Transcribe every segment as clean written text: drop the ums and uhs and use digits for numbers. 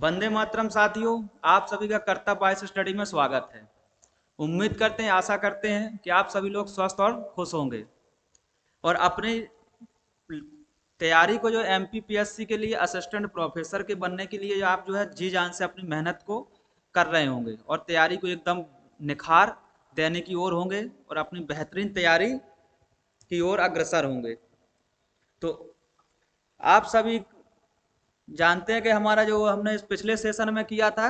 वंदे मातरम साथियों, आप सभी का कर्तव्य वॉइस स्टडी में स्वागत है। उम्मीद करते हैं, आशा करते हैं कि आप सभी लोग स्वस्थ और खुश होंगे और अपनी तैयारी को जो एमपीपीएससी के लिए असिस्टेंट प्रोफेसर के बनने के लिए आप जो है जी जान से अपनी मेहनत को कर रहे होंगे और तैयारी को एकदम निखार देने की ओर होंगे और अपनी बेहतरीन तैयारी की ओर अग्रसर होंगे। तो आप सभी जानते हैं कि हमारा जो हमने इस पिछले सेशन में किया था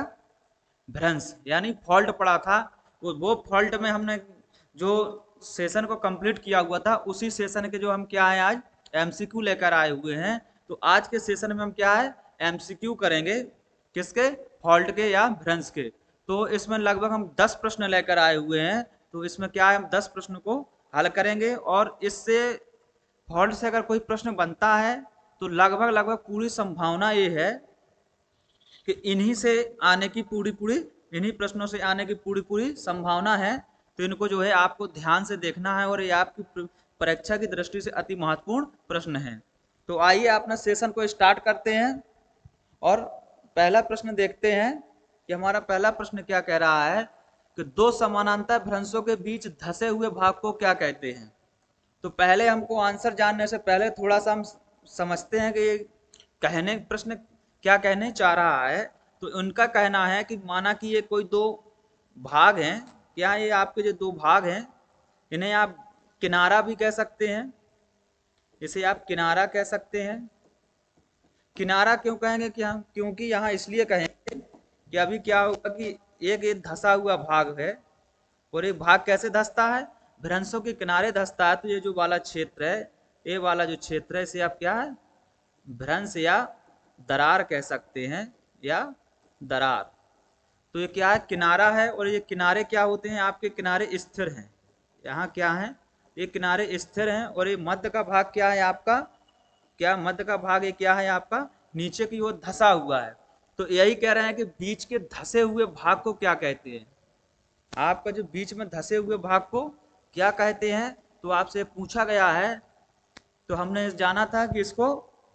भ्रंश यानी फॉल्ट पड़ा था, वो फॉल्ट में हमने जो सेशन को कंप्लीट किया हुआ था उसी सेशन के जो हम क्या है आज एमसीक्यू लेकर आए हुए हैं। तो आज के सेशन में हम क्या है एमसीक्यू करेंगे, किसके? फॉल्ट के या भ्रंश के। तो इसमें लगभग हम 10 प्रश्न लेकर आए हुए हैं। तो इसमें क्या है हम 10 प्रश्न को हल करेंगे और इससे फॉल्ट से अगर कोई प्रश्न बनता है तो लगभग लगभग पूरी संभावना ये है कि इन्हीं से आने की पूरी इन्हीं प्रश्नों से आने की पूरी संभावना है। तो इनको जो है आपको ध्यान से देखना है और ये आपकी परीक्षा की दृष्टि से अति महत्वपूर्ण प्रश्न है। तो आइए अपना सेशन को स्टार्ट करते हैं और पहला प्रश्न देखते हैं कि हमारा पहला प्रश्न क्या कह रहा है कि दो समानांतर भ्रंशों के बीच धसे हुए भाग को क्या कहते हैं। तो पहले हमको आंसर जानने से पहले थोड़ा सा हम समझते हैं कि ये कहने प्रश्न क्या कहने चाह रहा है। तो उनका कहना है कि माना कि ये कोई दो भाग हैं, क्या ये आपके जो दो भाग हैं इन्हें आप किनारा भी कह सकते हैं, इसे आप किनारा कह सकते हैं। किनारा क्यों कहेंगे कि हम, क्योंकि यहाँ इसलिए कहेंगे कि अभी क्या होगा कि एक ये धसा हुआ भाग है और ये भाग कैसे धसता है, भ्रंशों के किनारे धसता है। तो ये जो वाला क्षेत्र है, ये वाला जो क्षेत्र है इसे आप क्या है भ्रंश या दरार कह सकते हैं या दरार। तो ये क्या है किनारा है और ये किनारे क्या होते हैं आपके किनारे स्थिर हैं। यहाँ क्या है ये किनारे स्थिर हैं और ये मध्य का भाग क्या है आपका, क्या मध्य का भाग ये क्या है आपका नीचे की ओर धसा हुआ है। तो यही कह रहे हैं कि बीच के धसे हुए भाग को क्या कहते हैं, आपका जो बीच में धसे हुए भाग को क्या कहते हैं। तो आपसे पूछा गया है तो हमने जाना था कि इसको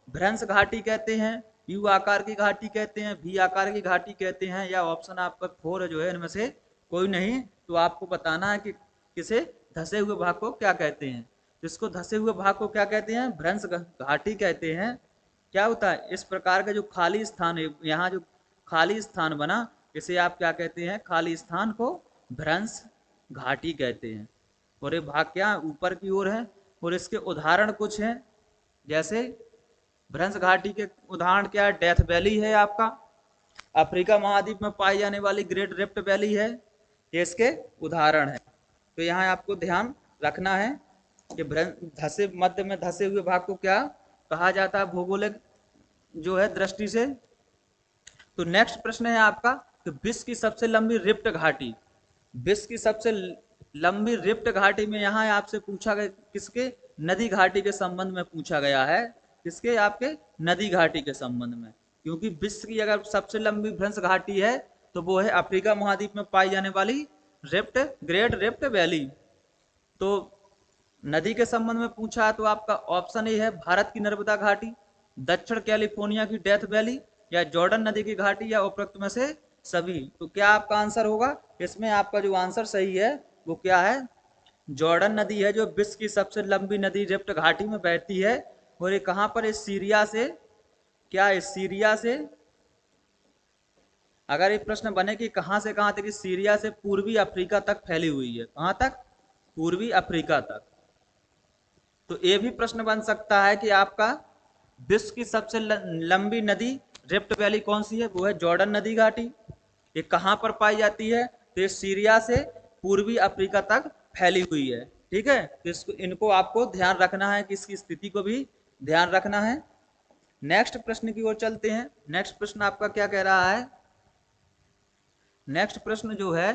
भ्रंश घाटी कहते हैं, यू आकार की घाटी कहते हैं, भी आकार की घाटी कहते हैं, या ऑप्शन आपका 4 जो है इनमें से कोई नहीं। तो आपको बताना है कि किसे धसे हुए भाग को क्या कहते हैं। जिसको धसे हुए भाग को क्या कहते हैं भ्रंश घाटी कहते हैं। क्या होता है इस प्रकार का जो खाली स्थान है, यहाँ जो खाली स्थान बना इसे आप क्या कहते हैं, खाली स्थान को भ्रंश घाटी कहते हैं। और ये भाग क्या ऊपर की ओर है और इसके उदाहरण कुछ हैं, जैसे भ्रंश घाटी के उदाहरण क्या है, डेथ वैली है आपका, अफ्रीका महाद्वीप में पाई जाने वाली ग्रेट रिफ्ट वैली है, ये इसके उदाहरण है। तो यहाँ आपको ध्यान रखना है कि धसे मध्य में धसे हुए भाग को क्या कहा जाता है भौगोलिक जो है दृष्टि से। तो नेक्स्ट प्रश्न है आपका कि विश्व की सबसे लंबी रिफ्ट घाटी, विश्व की सबसे लंबी रिफ्ट घाटी में यहाँ आपसे पूछा गया किसके, नदी घाटी के संबंध में पूछा गया है, किसके आपके नदी घाटी के संबंध में। क्योंकि विश्व की अगर सबसे लंबी भ्रंश घाटी है तो वो है अफ्रीका महाद्वीप में पाई जाने वाली रिफ्ट ग्रेट रिफ्ट वैली। तो नदी के संबंध में पूछा है तो आपका ऑप्शन ए है भारत की नर्मदा घाटी, दक्षिण कैलिफोर्निया की डेथ वैली, या जॉर्डन नदी की घाटी, या उपरोक्त में से सभी। तो क्या आपका आंसर होगा इसमें, आपका जो आंसर सही है वो क्या है जॉर्डन नदी है, जो विश्व की सबसे लंबी नदी रिफ्ट घाटी में बहती है। और ये कहां पर है, सीरिया से, क्या है सीरिया से, अगर ये प्रश्न बने कि कहां से कहां तक, सीरिया से पूर्वी अफ्रीका तक फैली हुई है, कहां तक, पूर्वी अफ्रीका तक। तो ये भी प्रश्न बन सकता है कि आपका विश्व की सबसे लंबी नदी रिफ्ट वैली कौन सी है, वो है जॉर्डन नदी घाटी। ये कहां पर पाई जाती है, तो ये सीरिया से पूर्वी अफ्रीका तक फैली हुई है। ठीक है, तो इसको इनको आपको ध्यान रखना है कि इसकी स्थिति को भी ध्यान रखना है। नेक्स्ट प्रश्न की ओर चलते हैं। नेक्स्ट प्रश्न आपका क्या कह रहा है, नेक्स्ट प्रश्न जो है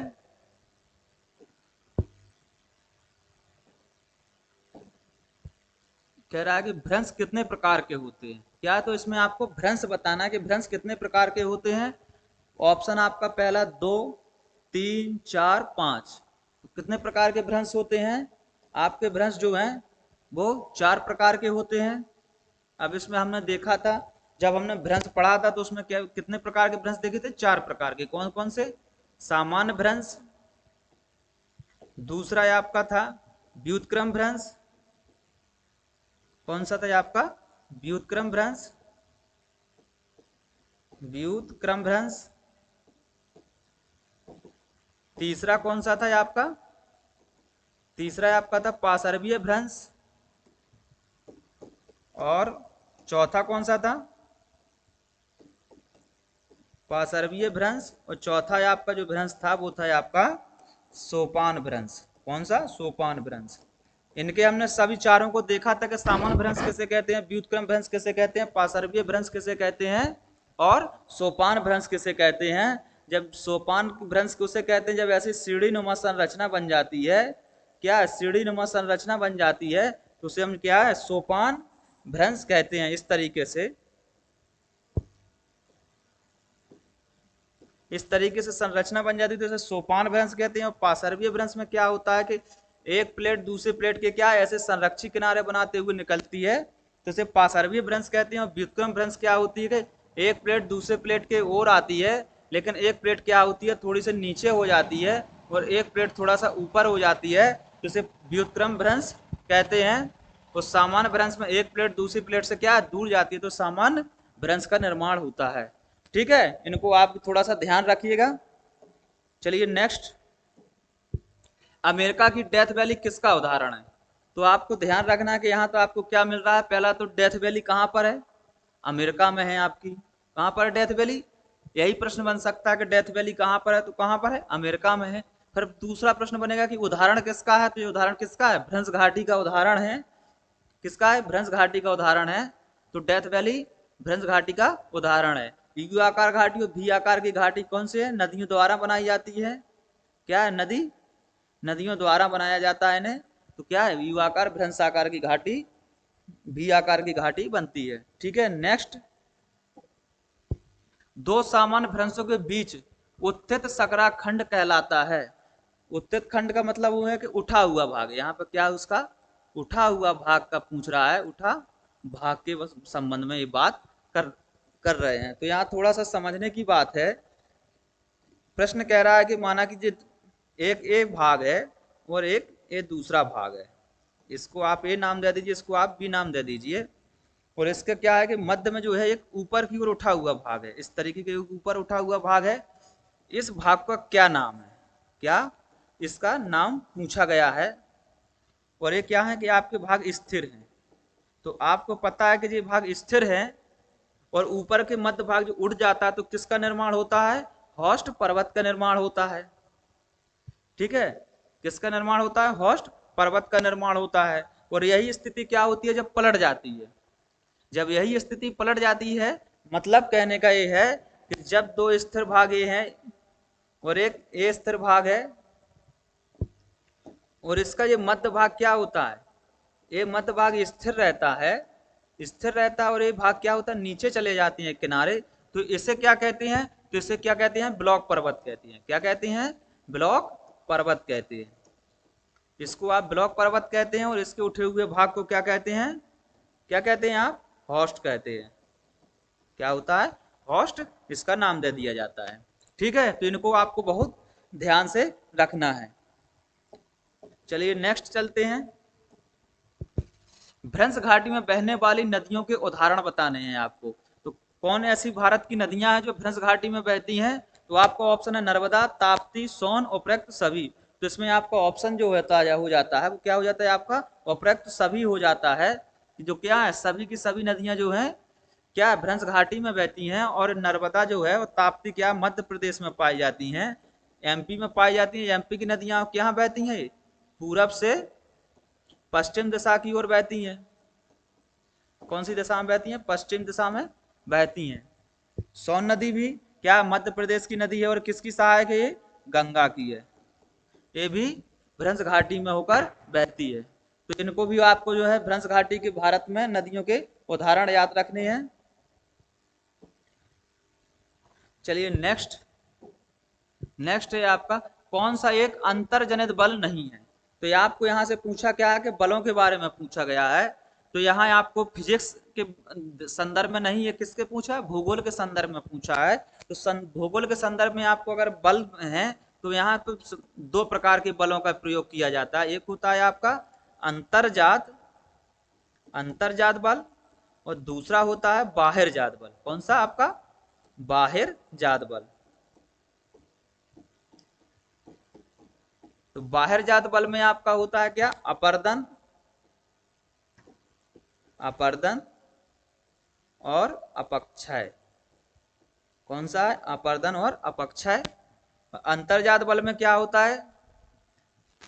कह रहा है कि भ्रंश कितने प्रकार के होते हैं। क्या, तो इसमें आपको भ्रंश बताना है कि भ्रंश कितने प्रकार के होते हैं। ऑप्शन आपका पहला 2, 3, 4, 5। कितने प्रकार के भ्रंश होते हैं आपके, भ्रंश जो हैं वो 4 प्रकार के होते हैं। अब इसमें हमने देखा था जब हमने भ्रंश पढ़ा था तो उसमें क्या कितने प्रकार के भ्रंश देखे थे? 4 प्रकार के। कौन कौन से? सामान्य भ्रंश, दूसरा आपका था व्युत्क्रम भ्रंश, कौन सा था आपका? व्युत्क्रम भ्रंश, व्युत्क्रम भ्रंश। तीसरा कौन सा था आपका? तीसरा आपका था पार्श्वीय भ्रंश, और चौथा कौन सा था? पार्श्वीय भ्रंश, और चौथा आपका जो भ्रंश था वो था आपका सोपान भ्रंश। कौन सा? सोपान भ्रंश। इनके हमने सभी चारों को देखा था कि सामान्य भ्रंश किसे कहते हैं, व्युत्क्रम भ्रंश किसे कहते हैं, पार्श्वीय भ्रंश किसे कहते हैं, और सोपान भ्रंश किसे कहते हैं। जब सोपान भ्रंश किसे कहते हैं, जब ऐसी सीढ़ी नुमा संरचना बन जाती है, क्या सीढ़ी नुमा संरचना बन जाती है, तो उसे हम क्या है? सोपान भ्रंश कहते हैं। इस तरीके से संरचना बन जाती है तो इसे सोपान भ्रंश कहते हैं। और पार्श्वीय भ्रंश में क्या होता है कि एक प्लेट दूसरे प्लेट के क्या ऐसे संरक्षी किनारे बनाते हुए निकलती है, तो इसे पार्श्वीय भ्रंश कहते हैं। और व्युत्क्रम भ्रंश क्या होती है कि एक प्लेट दूसरे प्लेट के ओर आती है, लेकिन एक प्लेट क्या होती है? थोड़ी सी नीचे हो जाती है, और एक प्लेट थोड़ा सा ऊपर हो जाती है, तो इसे व्युत्क्रम भ्रंश कहते हैं। और सामान्य भ्रंश में एक प्लेट दूसरी प्लेट से क्या दूर जाती है, तो सामान्य भ्रंश का निर्माण होता है। ठीक है, इनको आप थोड़ा सा ध्यान रखिएगा। चलिए नेक्स्ट, अमेरिका की डेथ वैली किसका उदाहरण है? तो आपको ध्यान रखना है कि यहाँ तो आपको क्या मिल रहा है, पहला तो डेथ वैली कहाँ पर है? अमेरिका में है आपकी। कहाँ पर है डेथ वैली? यही प्रश्न बन सकता है कि डेथ वैली कहाँ पर है, तो कहाँ पर है? अमेरिका में है। फिर दूसरा प्रश्न बनेगा कि उदाहरण किसका है, तो ये उदाहरण किसका है? भ्रंश घाटी का उदाहरण है। किसका है? भ्रंश घाटी का उदाहरण है। तो डेथ वैली भ्रंश घाटी का उदाहरण है। यू आकार घाटी और भी आकार की घाटी कौन सी है? नदियों द्वारा बनाई जाती है। क्या है? नदियों द्वारा बनाया जाता है इन्हें। तो क्या है? यू आकार भ्रंश आकार की घाटी, भी आकार की घाटी बनती है। ठीक है, नेक्स्ट, दो सामान्य भ्रंशों के बीच उत्थित सकरा खंड कहलाता है। उत्थित खंड का मतलब वो है कि उठा हुआ भाग। यहाँ पर क्या उसका? उठा हुआ भाग का पूछ रहा है, उठा भाग के संबंध में ये बात कर कर रहे हैं। तो यहाँ थोड़ा सा समझने की बात है। प्रश्न कह रहा है कि माना कि एक एक भाग है और एक ये दूसरा भाग है, इसको आप ए नाम दे दीजिए, इसको आप बी नाम दे दीजिए। और इसका क्या है कि मध्य में जो है एक ऊपर की ओर उठा हुआ भाग है, इस तरीके के ऊपर उठा हुआ भाग है। इस भाग का क्या नाम है? क्या इसका नाम पूछा गया है। और ये क्या है कि आपके भाग स्थिर हैं। तो आपको पता है कि ये भाग स्थिर है, और ऊपर के मध्य भाग जो उड़ जाता है तो किसका निर्माण होता है? हॉस्ट पर्वत का निर्माण होता है। ठीक है, किसका निर्माण होता है? हॉस्ट पर्वत का निर्माण होता है। और यही स्थिति क्या होती है? जब पलट जाती है। जब यही स्थिति पलट जाती है, मतलब कहने का ये है कि जब दो स्थिर भाग ये हैं और एक ए स्थिर भाग है, और इसका ये मध्य भाग क्या होता है? ये मध्य भाग स्थिर रहता है, स्थिर रहता है, और ये भाग क्या होता है? नीचे चले जाते हैं किनारे। तो इसे क्या कहते हैं? तो इसे क्या कहते हैं? ब्लॉक पर्वत कहते हैं। क्या कहते हैं? ब्लॉक पर्वत कहते हैं। इसको आप ब्लॉक पर्वत कहते हैं, और इसके उठे हुए भाग को क्या कहते हैं? क्या कहते हैं आप? हॉस्ट कहते हैं। क्या होता है? हॉस्ट, इसका नाम दे दिया जाता है। ठीक है, तो इनको आपको बहुत ध्यान से रखना है। चलिए नेक्स्ट चलते हैं। भ्रंश घाटी में बहने वाली नदियों के उदाहरण बताने हैं आपको। तो कौन ऐसी भारत की नदियां हैं जो भ्रंश घाटी में बहती हैं? तो आपका ऑप्शन है नर्मदा, ताप्ती, सोन, उपरयुक्त सभी। तो इसमें आपका ऑप्शन जो होता है हो जाता है, वो क्या हो जाता है आपका? उपरयुक्त सभी हो जाता है। जो क्या है? सभी की सभी नदियां जो हैं क्या भ्रंश घाटी में बहती हैं। और नर्मदा जो है वो ताप्ती क्या मध्य प्रदेश में पाई जाती हैं, एमपी में पाई जाती हैं। एमपी की नदियां क्या बहती हैं? पूरब से पश्चिम दिशा की ओर बहती हैं। कौन सी दिशा में बहती हैं? पश्चिम दिशा में बहती हैं। सोन नदी भी क्या मध्य प्रदेश की नदी है, और किसकी सहायक है? ये गंगा की है। ये भी भ्रंश घाटी में होकर बहती है। तो इनको भी आपको जो है भ्रंश घाटी के भारत में नदियों के उदाहरण याद रखने हैं। चलिए नेक्स्ट, नेक्स्ट है आपका कौन सा एक अंतर्जनित बल नहीं है। तो ये आपको यहां से पूछा क्या है कि बलों के बारे में पूछा गया है। तो यहाँ आपको फिजिक्स के संदर्भ में नहीं, ये किसके पूछा है, भूगोल के संदर्भ में पूछा है। तो भूगोल के संदर्भ में आपको अगर बल है तो यहाँ तो दो प्रकार के बलों का प्रयोग किया जाता है। एक होता है आपका अंतर्जात अंतर्जात बल और दूसरा होता है बाहिर्जात बल। कौन सा आपका, बाहिर्जात बल। तो बाहिर्जात बल में आपका होता है क्या, अपर्दन अपर्दन और अपक्षय। कौन सा है, अपर्दन और अपक्षय। अंतर्जात बल में क्या होता है,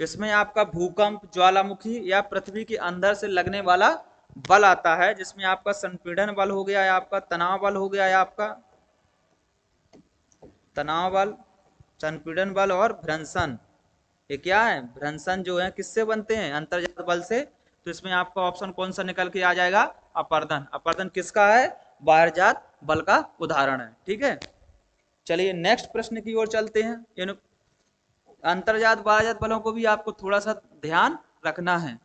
इसमें आपका भूकंप, ज्वालामुखी या पृथ्वी के अंदर से लगने वाला बल आता है, जिसमें आपका संपीड़न बल हो गया, या आपका तनाव बल हो गया, या आपका तनाव बल, संपीड़न बल और भ्रंशन। ये क्या है, भ्रंशन जो है किससे बनते हैं, अंतर्जात बल से। तो इसमें आपका ऑप्शन कौन सा निकल के आ जाएगा, अपर्दन। अपर्दन किसका है, बाहिर्जात बल का उदाहरण है। ठीक है, चलिए नेक्स्ट प्रश्न की ओर चलते हैं। इन अंतर्जात बाह्यजात बलों को भी आपको थोड़ा सा ध्यान रखना है।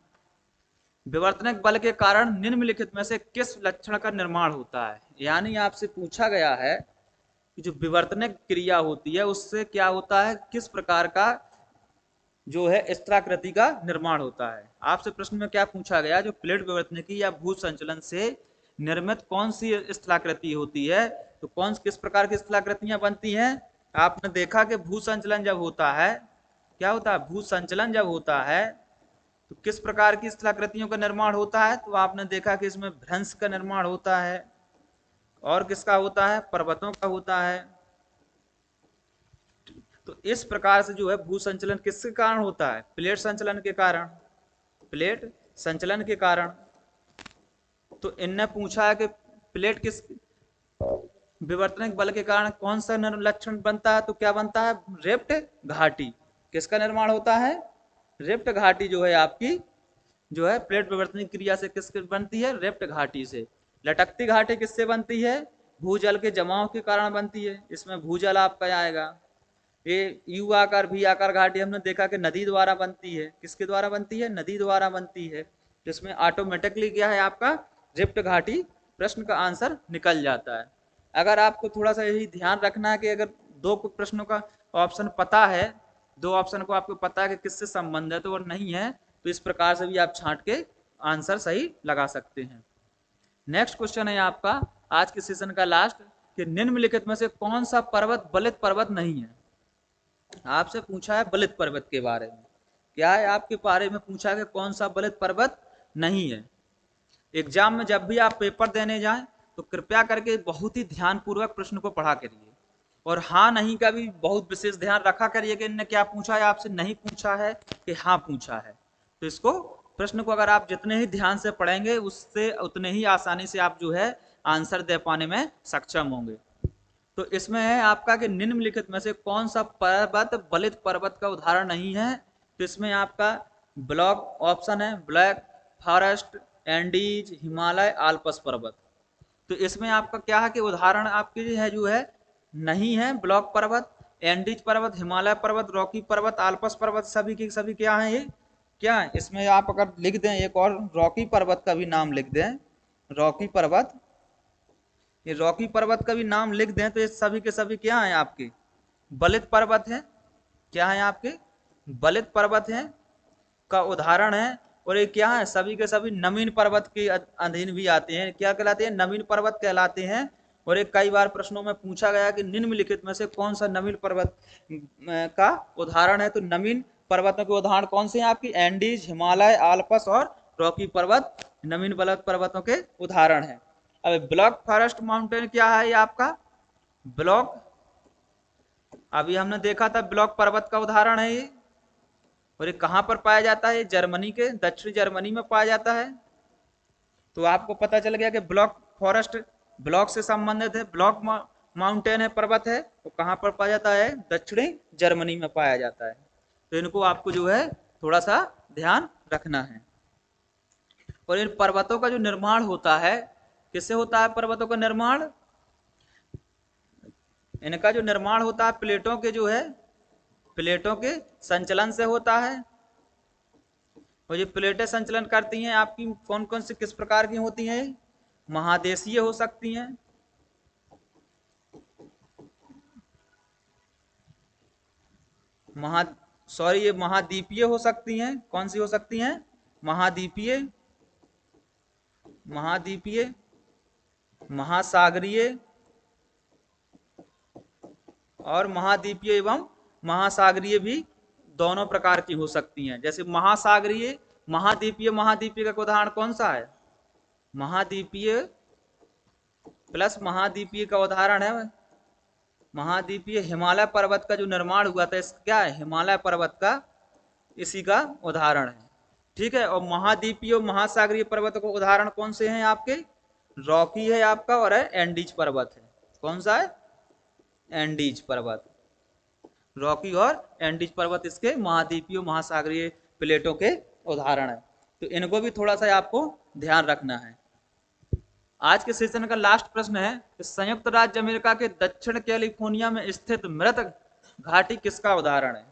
विवर्तनिक बल के कारण निम्नलिखित में से किस लक्षण का निर्माण होता है। यानी आपसे पूछा गया है कि जो विवर्तनिक क्रिया होती है उससे क्या होता है, किस प्रकार का जो है स्थलाकृति का निर्माण होता है। आपसे प्रश्न में क्या पूछा गया, जो प्लेट विवर्तनिकी या भू संचलन से निर्मित कौन सी स्थलाकृति होती है। तो किस प्रकार की स्थलाकृतियां बनती हैं। आपने देखा कि भू संचलन जब होता है, क्या होता है, भू संचलन जब होता है तो किस प्रकार की स्थलाकृतियों का निर्माण होता है। तो आपने देखा कि इसमें भ्रंश का निर्माण होता है, और किसका होता है, पर्वतों का होता है। तो इस प्रकार से जो है भू संचलन किसके कारण होता है, प्लेट संचलन के कारण, प्लेट संचलन के कारण। तो इनने पूछा है कि प्लेट किस विवर्तनिक बल के कारण कौन सा लक्षण बनता है। तो क्या बनता है, रेप्ट घाटी। किसका निर्माण होता है, रेप्ट घाटी जो है आपकी, जो है प्लेट विवर्तनिक क्रिया से किसके बनती है, रेप्ट घाटी से। लटकती घाटी किससे बनती है, भूजल के जमाव के कारण बनती है। इसमें भूजल आपका आएगा। ये यू आकार भी आकार घाटी हमने देखा कि नदी द्वारा बनती है। किसके द्वारा बनती है, नदी द्वारा बनती है। जिसमें ऑटोमेटिकली क्या है आपका, रिप्ट घाटी प्रश्न का आंसर निकल जाता है। अगर आपको थोड़ा सा यही ध्यान रखना है कि अगर दो प्रश्नों का ऑप्शन पता है, दो ऑप्शन को आपको पता है कि किससे संबंधित और नहीं है, तो इस प्रकार से भी आप छांट के आंसर सही लगा सकते हैं। नेक्स्ट क्वेश्चन है आपका आज के सेशन का लास्ट, कि निम्नलिखित में से कौन सा पर्वत बलित पर्वत नहीं है। आपसे पूछा है बलित पर्वत के बारे में, क्या है आपके बारे में पूछा है कि कौन सा बलित पर्वत नहीं है। एग्जाम में जब भी आप पेपर देने जाएं तो कृपया करके बहुत ही ध्यानपूर्वक प्रश्न को पढ़ा करिए, और हाँ नहीं का भी बहुत विशेष ध्यान रखा करिए कि इनने क्या पूछा है आपसे, नहीं पूछा है कि हाँ पूछा है। तो इसको प्रश्न को अगर आप जितने ही ध्यान से पढ़ेंगे उससे उतने ही आसानी से आप जो है आंसर दे पाने में सक्षम होंगे। तो इसमें है आपका कि निम्नलिखित में से कौन सा पर्वत बलित पर्वत का उदाहरण नहीं है। तो इसमें आपका ब्लॉक ऑप्शन है, black forest, Andes, Himalaya, Alps पर्वत। तो इसमें आपका क्या है कि उदाहरण आपके है जो है नहीं है, ब्लॉक पर्वत, एंडीज पर्वत, हिमालय पर्वत, रॉकी पर्वत, आल्पस पर्वत, सभी के सभी क्या है, ये क्या है। इसमें आप अगर लिख दें एक और रॉकी पर्वत का भी नाम लिख दें, रॉकी पर्वत, ये रॉकी पर्वत का भी नाम लिख दें तो ये सभी के सभी क्या है आपके बलित पर्वत है। क्या है आपके बलित पर्वत है का उदाहरण है। और ये क्या है, सभी के सभी नवीन पर्वत के अधीन भी आते हैं। क्या कहलाते हैं, नवीन पर्वत कहलाते हैं। और एक कई बार प्रश्नों में पूछा गया कि निम्नलिखित में से कौन सा नवीन पर्वत का उदाहरण है। तो नवीन पर्वतों के उदाहरण कौन से हैं आपकी, एंडीज, हिमालय, आल्पस और रॉकी पर्वत नवीन बलित पर्वतों के उदाहरण है। अब ब्लॉक फॉरेस्ट माउंटेन क्या है, ये आपका ब्लॉक, अभी हमने देखा था ब्लॉक पर्वत का उदाहरण है ये। और ये कहां पर पाया जाता है, जर्मनी के दक्षिणी जर्मनी में पाया जाता है। तो आपको पता चल गया कि ब्लॉक फॉरेस्ट ब्लॉक से संबंधित है, ब्लॉक माउंटेन है, पर्वत है, तो कहां पर पाया जाता है, दक्षिणी जर्मनी में पाया जाता है। तो इनको आपको जो है थोड़ा सा ध्यान रखना है। और इन पर्वतों का जो निर्माण होता है, किससे होता है पर्वतों का निर्माण, इनका जो निर्माण होता है प्लेटों के जो है, प्लेटों के संचलन से होता है। तो ये प्लेटें संचलन करती हैं आपकी कौन कौन सी किस प्रकार की होती हैं? महादेशीय हो सकती हैं, महा सॉरी ये महाद्वीपीय हो सकती हैं। कौन सी हो सकती हैं? महाद्वीपीय, महाद्वीपीय, महासागरीय और महाद्वीपीय एवं महासागरीय भी दोनों प्रकार की हो सकती हैं। जैसे महासागरीय, महाद्वीपीय, महाद्वीपीय का उदाहरण कौन सा है? महाद्वीपीय प्लस महाद्वीपीय का उदाहरण है महाद्वीपीय हिमालय पर्वत का जो निर्माण हुआ था, इस क्या है? हिमालय पर्वत का, इसी का उदाहरण है। ठीक है। और महाद्वीपीय और महासागरीय पर्वत को उदाहरण कौन से हैं आपके? रॉकी है आपका और है एंडीज पर्वत है। कौन सा है? एंडीज पर्वत। रॉकी और एंडीज पर्वत इसके महाद्वीपीय महासागरीय प्लेटों के उदाहरण है। तो इनको भी थोड़ा सा आपको ध्यान रखना है। आज के सेशन का लास्ट प्रश्न है कि संयुक्त राज्य अमेरिका के दक्षिण कैलिफोर्निया में स्थित मृत घाटी किसका उदाहरण है?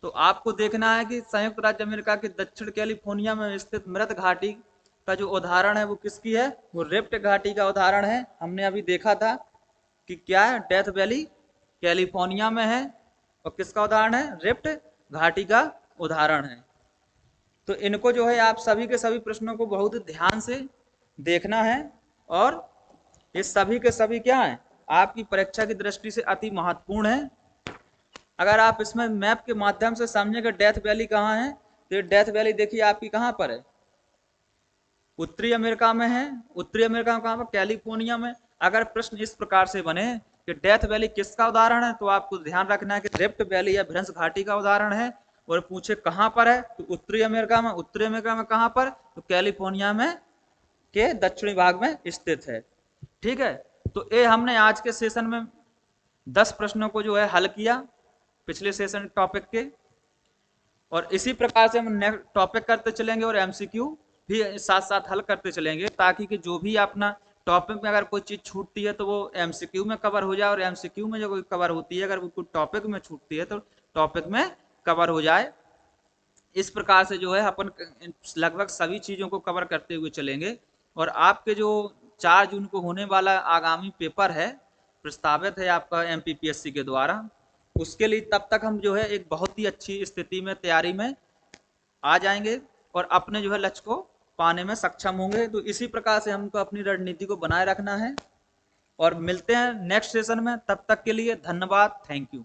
तो आपको देखना है कि संयुक्त राज्य अमेरिका के दक्षिण कैलिफोर्निया में स्थित मृत घाटी का जो उदाहरण है वो किसकी है? वो रिफ्ट घाटी का उदाहरण है। हमने अभी देखा था कि क्या है? डेथ वैली कैलिफोर्निया में है और किसका उदाहरण है? रिफ्ट घाटी का उदाहरण है। तो इनको जो है आप सभी के सभी प्रश्नों को बहुत ध्यान से देखना है और ये सभी के सभी क्या है? आपकी परीक्षा की दृष्टि से अति महत्वपूर्ण है। अगर आप इसमें मैप के माध्यम से समझेंगे डेथ वैली कहाँ है, तो ये डेथ वैली देखिए आपकी कहाँ पर है? उत्तरी अमेरिका में है। उत्तरी अमेरिका में कहाँ पर? कैलिफोर्निया में। अगर प्रश्न इस प्रकार से बने कि डेथ वैली किसका उदाहरण है, तो आपको ध्यान रखना है कि रिफ्ट वैली या भ्रंश घाटी का उदाहरण है। और पूछे कहाँ पर है, तो उत्तरी अमेरिका में। उत्तरी अमेरिका में कहाँ पर? तो कैलिफोर्निया में के दक्षिणी भाग में स्थित है। ठीक है। तो ये हमने आज के सेशन में 10 प्रश्नों को जो है हल किया पिछले सेशन टॉपिक के, और इसी प्रकार से हम नेक्स्ट टॉपिक करते चलेंगे और एमसीक्यू भी साथ साथ हल करते चलेंगे, ताकि कि जो भी अपना टॉपिक में अगर कोई चीज छूटती है तो वो एमसीक्यू में कवर हो जाए, और एमसीक्यू में जो कोई कवर होती है, अगर वो कोई टॉपिक में छूटती है तो टॉपिक में कवर हो जाए। इस प्रकार से जो है अपन लगभग सभी चीजों को कवर करते हुए चलेंगे। और आपके जो 4 जून को होने वाला आगामी पेपर है, प्रस्तावित है आपका एमपीपीएससी के द्वारा, उसके लिए तब तक हम जो है एक बहुत ही अच्छी स्थिति में तैयारी में आ जाएंगे और अपने जो है लक्ष्य को पाने में सक्षम होंगे। तो इसी प्रकार से हमको अपनी रणनीति को बनाए रखना है और मिलते हैं नेक्स्ट सेशन में। तब तक के लिए धन्यवाद। Thank you.